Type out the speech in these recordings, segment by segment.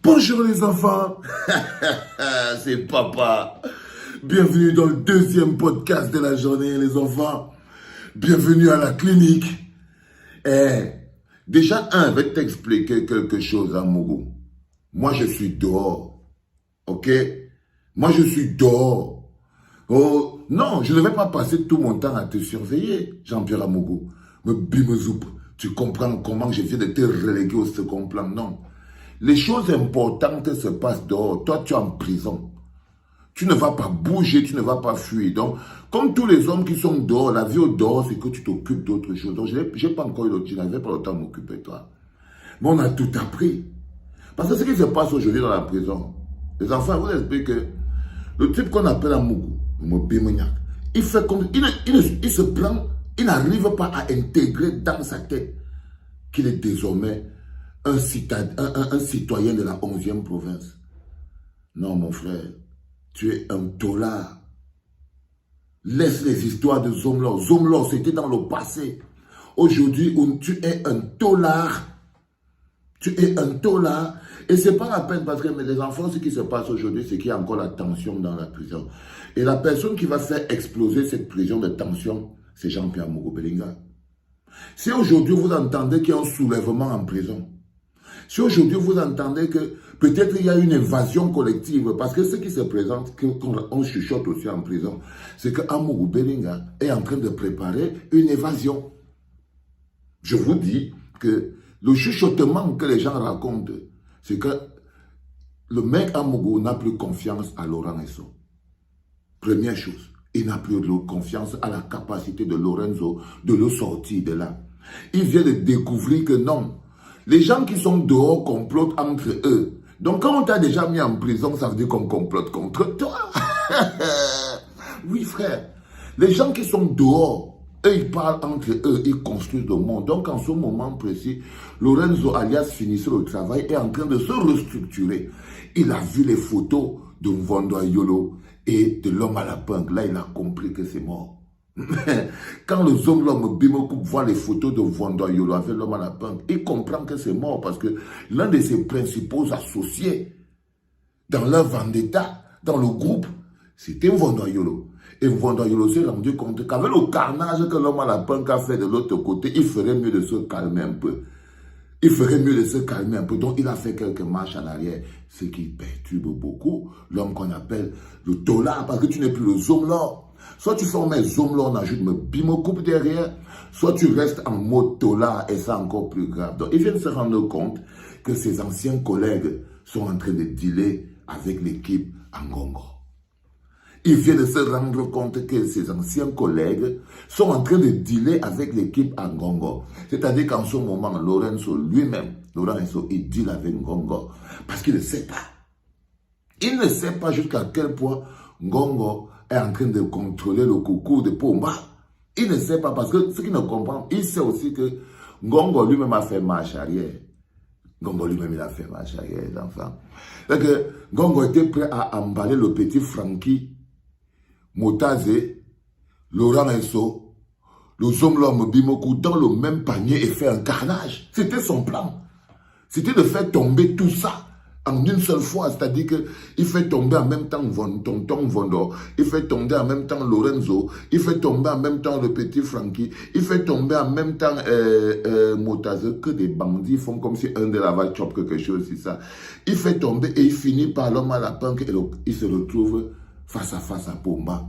Bonjour les enfants, c'est papa. Bienvenue dans le deuxième podcast de la journée les enfants. Bienvenue à la clinique. Déjà, je vais t'expliquer quelque chose à Mougou. Moi, je suis dehors. Ok? Moi, je suis dehors. Oh, non, je ne vais pas passer tout mon temps à te surveiller, Jean-Pierre Amougou. Me bimezoup, tu comprends comment je viens de te reléguer au second plan? Non. Les choses importantes se passent dehors. Toi, tu es en prison. Tu ne vas pas bouger, tu ne vas pas fuir. Donc, comme tous les hommes qui sont dehors, la vie au dehors, c'est que tu t'occupes d'autres choses. Donc, je n'ai pas encore eu le temps, je n'avais pas le temps de m'occuper de toi. Mais on a tout appris. Parce que ce qui se passe aujourd'hui dans la prison, les enfants, je vous explique que le type qu'on appelle Amougou, il fait comme, il se prend, il n'arrive pas à intégrer dans sa tête qu'il est désormais un citoyen de la 11e province. Non, mon frère, tu es un tolard. Laisse les histoires de Zomlor. Zomlor, c'était dans le passé. Aujourd'hui, tu es un tolard. Tu es un tolard. Et c'est pas la peine parce que les enfants, ce qui se passe aujourd'hui, c'est qu'il y a encore la tension dans la prison. Et la personne qui va faire exploser cette prison de tension, c'est Jean-Pierre Mogo-Belinga. Si aujourd'hui vous entendez qu'il y a un soulèvement en prison, si aujourd'hui vous entendez que peut-être il y a une évasion collective, parce que ce qui se présente, qu'on chuchote aussi en prison, c'est que Amougou Belinga est en train de préparer une évasion. Je vous dis que le chuchotement que les gens racontent, c'est que le mec Amougou n'a plus confiance à Laurent Esso. Première chose, il n'a plus confiance à la capacité de Lorenzo de le sortir de là. Il vient de découvrir que non, les gens qui sont dehors complotent entre eux. Donc quand on t'a déjà mis en prison, ça veut dire qu'on complote contre toi. Oui frère, les gens qui sont dehors, eux ils parlent entre eux, ils construisent le monde. Donc en ce moment précis, Lorenzo alias finisseur au travail est en train de se restructurer. Il a vu les photos de Mvondo Ayolo et de l'homme à la punk. Là il a compris que c'est mort. Quand le Zomlor Bimokou voit les photos de Mvondo Ayolo avec l'homme à la punk, il comprend que c'est mort parce que l'un de ses principaux associés dans leur vendetta, dans le groupe, c'était Mvondo Ayolo. Et Mvondo Ayolo s'est rendu compte qu'avec le carnage que l'homme à la punk a fait de l'autre côté, il ferait mieux de se calmer un peu. Il ferait mieux de se calmer un peu. Donc, il a fait quelques marches en arrière, ce qui perturbe beaucoup l'homme qu'on appelle le Tola, parce que tu n'es plus le Zomlor. Soit tu formes un Zomlor, on ajoute me bimocoupe derrière, soit tu restes en mode Tola et c'est encore plus grave. Donc, il vient de se rendre compte que ses anciens collègues sont en train de dealer avec l'équipe Ngongo. Il vient de se rendre compte que ses anciens collègues sont en train de dealer avec l'équipe Ngongo. C'est-à-dire qu'en ce moment, Lorenzo lui-même, Lorenzo, il deal avec Ngongo parce qu'il ne sait pas. Il ne sait pas jusqu'à quel point Ngongo est en train de contrôler le coucou de Pomba. Il ne sait pas parce que ce qu'il ne comprend, il sait aussi que Ngongo lui-même a fait marche arrière. Ngongo lui-même, il a fait marche arrière, les enfants. Donc, Ngongo était prêt à emballer le petit Frankie Motaze, Laurent Esso, le Zomlor Bimokou dans le même panier et faire un carnage. C'était son plan. C'était de faire tomber tout ça en une seule fois. C'est-à-dire qu'il fait tomber en même temps Tonton Vondo, il fait tomber en même temps Lorenzo, il fait tomber en même temps le petit Frankie, il fait tomber en même temps Motaze, que des bandits font comme si un de la va chope quelque chose, c'est ça. Il fait tomber et il finit par l'homme à la punk et il se retrouve face à Pomba,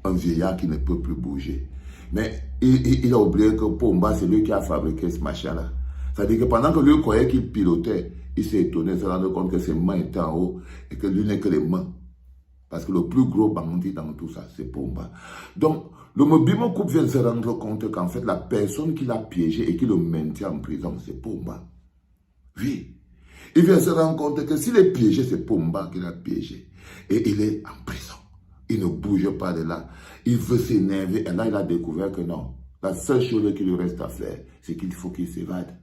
un vieillard qui ne peut plus bouger. Mais il a oublié que Pomba, c'est lui qui a fabriqué ce machin-là. C'est-à-dire que pendant que lui croyait qu'il pilotait, il s'est étonné, il s'est rendu compte que ses mains étaient en haut et que lui n'est que les mains. Parce que le plus gros bandit dans tout ça, c'est Pomba. Donc, le Mobimo Coupe vient de se rendre compte qu'en fait, la personne qui l'a piégé et qui le maintient en prison, c'est Pomba. Oui. Il vient de se rendre compte que s'il est piégé, c'est Pomba qui l'a piégé. Et il est en prison. Il ne bouge pas de là. Il veut s'énerver. Et là, il a découvert que non. La seule chose qu'il lui reste à faire, c'est qu'il faut qu'il s'évade.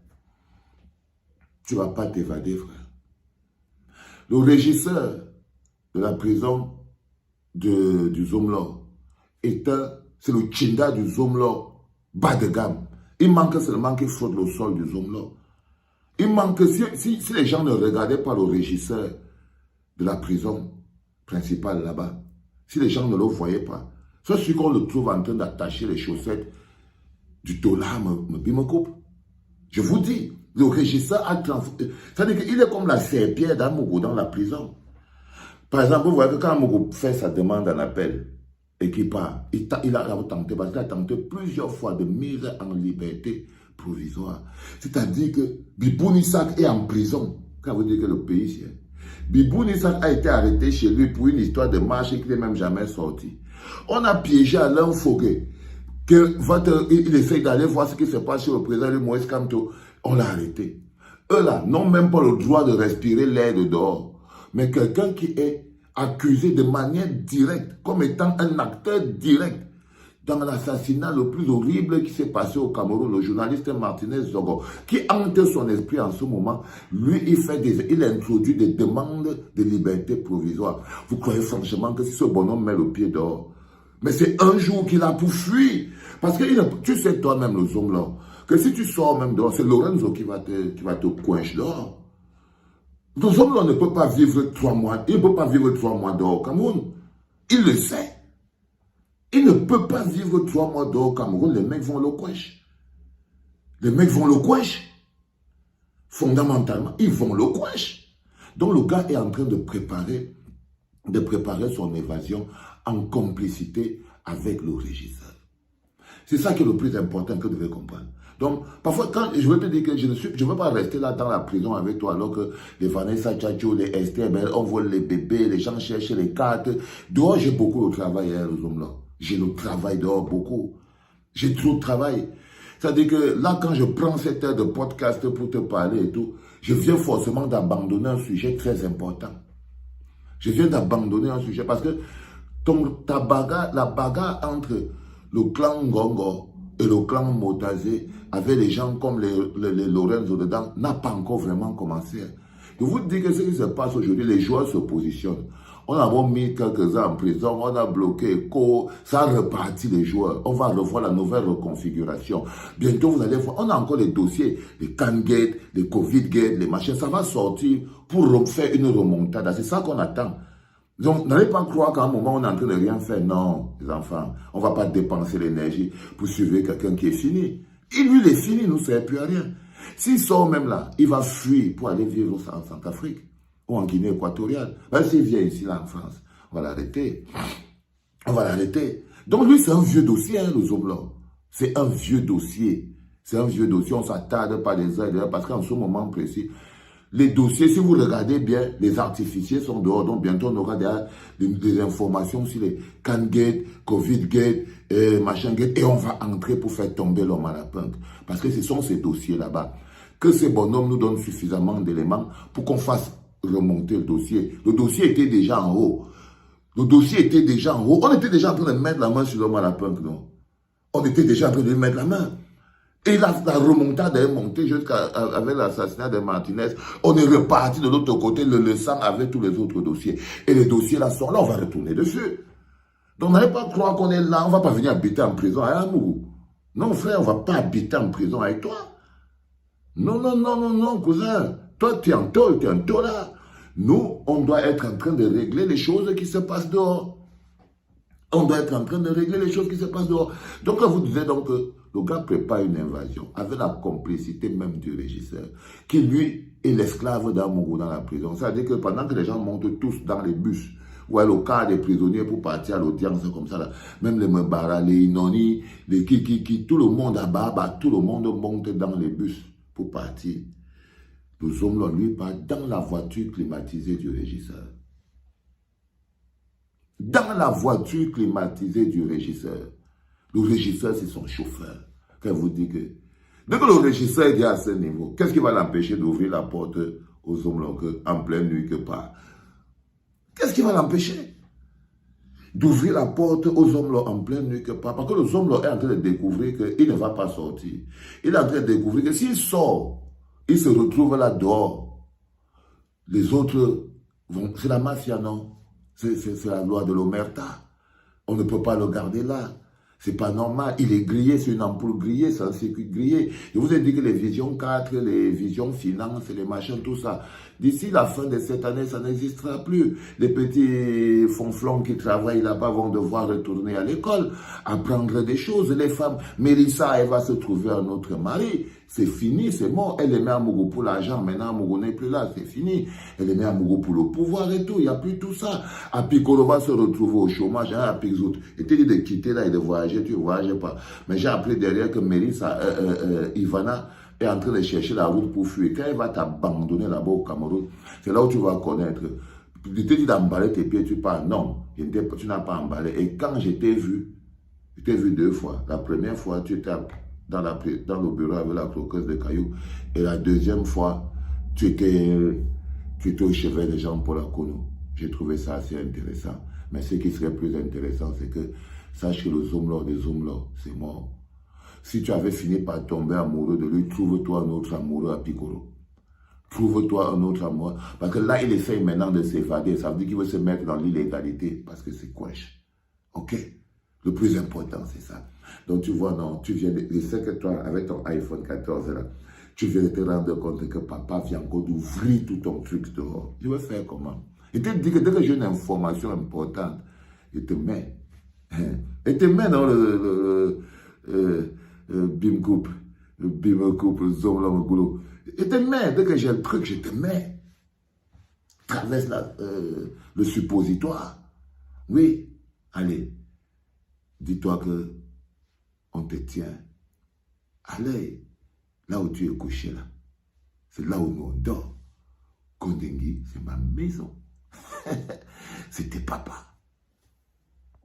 Tu ne vas pas t'évader, frère. Le régisseur de la prison du Zomlor c'est le Chinda du Zomlor bas de gamme. Il manque seulement qu'il frotte le sol du Zomlor. Il manque, si les gens ne regardaient pas le régisseur de la prison principale là-bas, si les gens ne le voyaient pas, c'est sûr qu'on le trouve en train d'attacher les chaussettes du dollar, me coupe. Je vous dis, le régisseur a transformé. C'est-à-dire qu'il est comme la serpillère d'Amougou dans la prison. Par exemple, vous voyez que quand Amougou fait sa demande en appel et qu'il part, il a tenté, parce qu'il a tenté plusieurs fois de mise en liberté provisoire. C'est-à-dire que Bibou Nissak est en prison. Quand vous dites que le pays, c'est... Bibou Nissak a été arrêté chez lui pour une histoire de marche et qu'il n'est même jamais sorti. On a piégé Alain Foguet. Il essaye d'aller voir ce qui se passe chez le président de Moïse Kamto. On l'a arrêté. Eux là n'ont même pas le droit de respirer l'air de dehors. Mais quelqu'un qui est accusé de manière directe, comme étant un acteur direct dans l'assassinat le plus horrible qui s'est passé au Cameroun, le journaliste Martinez Zogo, qui hante son esprit en ce moment, lui, il introduit des demandes de liberté provisoire. Vous croyez franchement que si ce bonhomme met le pied dehors, mais c'est un jour qu'il a pour fuir. Parce que tu sais toi-même, le zombie là, que si tu sors même dehors, c'est Lorenzo qui va te coincher dehors. Le zombie là ne peut pas vivre 3 mois. Il ne peut pas vivre 3 mois dehors au Cameroun. Il le sait. Il ne peut pas vivre 3 mois dehors au Cameroun. Les mecs vont le coincher. Les mecs vont le coincher. Fondamentalement, ils vont le coincher. Donc le gars est en train de préparer son évasion en complicité avec le régisseur. C'est ça qui est le plus important que vous devez comprendre. Donc, parfois, quand je veux te dire que je ne veux pas rester là dans la prison avec toi alors que les Vanessa Tchatcho, les Esther, on vole les bébés, les gens cherchent les cartes. Dehors, j'ai beaucoup de travail, hein, les hommes là. J'ai le travail dehors, beaucoup. J'ai trop de travail. C'est-à-dire que là, quand je prends cette heure de podcast pour te parler et tout, je viens forcément d'abandonner un sujet très important. Je viens d'abandonner un sujet parce que la bagarre entre le clan Ngongo et le clan Motazé, avec les gens comme les Lorenzo dedans, n'a pas encore vraiment commencé. Je vous dis que ce qui se passe aujourd'hui, les joueurs se positionnent. On a mis quelques-uns en prison, on a bloqué Ko, ça a reparti les joueurs. On va revoir la nouvelle reconfiguration. Bientôt, vous allez voir, on a encore les dossiers, les Can-Gate, les Covid-Gate, les machins, ça va sortir pour faire une remontada. C'est ça qu'on attend. Donc, n'allez pas croire qu'à un moment, on est en train de rien faire. Non, les enfants, on ne va pas dépenser l'énergie pour suivre quelqu'un qui est fini. Lui, il est fini, nous, ça ne sert plus à rien. S'il sort même là, il va fuir pour aller vivre en Centrafrique ou en Guinée équatoriale. S'il vient ici, là, en France, on va l'arrêter. On va l'arrêter. Donc, lui, c'est un vieux dossier, hein, le Zombla. C'est un vieux dossier. C'est un vieux dossier. On ne s'attarde pas des uns et des autres parce qu'en ce moment précis, les dossiers, si vous regardez bien, les artificiers sont dehors. Donc, bientôt, on aura des informations sur les Can-Gate, Covid-Gate, Machin-Gate. Et on va entrer pour faire tomber l'homme à la punk. Parce que ce sont ces dossiers là-bas. Que ces bonhommes nous donnent suffisamment d'éléments pour qu'on fasse remonter le dossier. Le dossier était déjà en haut. Le dossier était déjà en haut. On était déjà en train de mettre la main sur l'homme à la punk, non? On était déjà en train de lui mettre la main. Et la remontade est montée avec l'assassinat de Martinez. On est reparti de l'autre côté, le laissant avec tous les autres dossiers. Et les dossiers là sont là, on va retourner dessus. Donc n'allez pas croire qu'on est là, on ne va pas venir habiter en prison à Amougou. Non frère, on ne va pas habiter en prison avec toi. Non, non, non, non, non, cousin. Toi, tu es en tôle, tu es en tôle là. Nous, on doit être en train de régler les choses qui se passent dehors. On doit être en train de régler les choses qui se passent dehors. Donc, quand vous disiez donc que le gars prépare une invasion avec la complicité même du régisseur, qui lui est l'esclave d'Amougou dans la prison. C'est-à-dire que pendant que les gens montent tous dans les bus, ou à le cas des prisonniers pour partir à l'audience comme ça, là, même les Mbara, les Inoni, les Kiki, tout le monde à Baba, tout le monde monte dans les bus pour partir. Le Zombla, lui, part dans la voiture climatisée du régisseur. Dans la voiture climatisée du régisseur. Le régisseur, c'est son chauffeur. Quand vous dit que... Dès que le régisseur est à ce niveau, qu'est-ce qui va l'empêcher d'ouvrir la porte aux Zombla en pleine nuit que part? Qu'est-ce qui va l'empêcher d'ouvrir la porte aux Zombla en pleine nuit que part? Parce que le Zombla est en train de découvrir qu'il ne va pas sortir. Il est en train de découvrir que s'il sort, il se retrouve là dehors. Les autres vont... C'est la mafia, non? C'est la loi de l'omerta. On ne peut pas le garder là. C'est pas normal. Il est grillé, c'est une ampoule grillée, c'est un circuit grillé. Je vous ai dit que les visions 4, les visions finances, les machins, tout ça. D'ici la fin de cette année, ça n'existera plus. Les petits fonflons qui travaillent là-bas vont devoir retourner à l'école, apprendre des choses. Les femmes, Mélissa, elle va se trouver un autre mari. C'est fini, c'est mort. Elle aimait Amougou pour l'argent. Maintenant, Amougou n'est plus là, c'est fini. Elle aimait Amougou pour le pouvoir et tout. Il n'y a plus tout ça. Apikolo va se retrouver au chômage. Hein, Apikzout. Il te dit de quitter là et de voyager. Tu ne voyages pas. Mais j'ai appris derrière que Mélissa, Ivana, est en train de chercher la route pour fuir. Quand elle va t'abandonner là-bas au Cameroun, c'est là où tu vas connaître. Je te dis d'emballer tes pieds, tu pars. Non, tu n'as pas emballé. Et quand je t'ai vu 2 fois. La première fois, tu étais dans le bureau avec la croqueuse de cailloux. Et la deuxième fois, tu étais au chevet de Jean-Paul Akono. J'ai trouvé ça assez intéressant. Mais ce qui serait plus intéressant, c'est que sache que le Zomlor des Zomlor, c'est mort. Si tu avais fini par tomber amoureux de lui, trouve-toi un autre amoureux à Piccolo. Trouve-toi un autre amoureux. Parce que là, il essaye maintenant de s'évader. Ça veut dire qu'il veut se mettre dans l'illégalité. Parce que c'est queche. Ok? Le plus important, c'est ça. Donc, tu vois, non, tu viens je sais que toi, avec ton iPhone 14, là, tu viens de te rendre compte que papa vient encore d'ouvrir tout ton truc dehors. Je vais faire comment? Il te dit que dès que j'ai une information importante, il te met. Il te met dans Bim coupe, le Zomla Mogoulou. Et te mets, dès que j'ai le truc, je te mets. Traverse le suppositoire. Oui, allez, dis-toi que on te tient. Allez, là où tu es couché là, c'est là où nous on dort. Kondengui, c'est ma maison. C'était papa.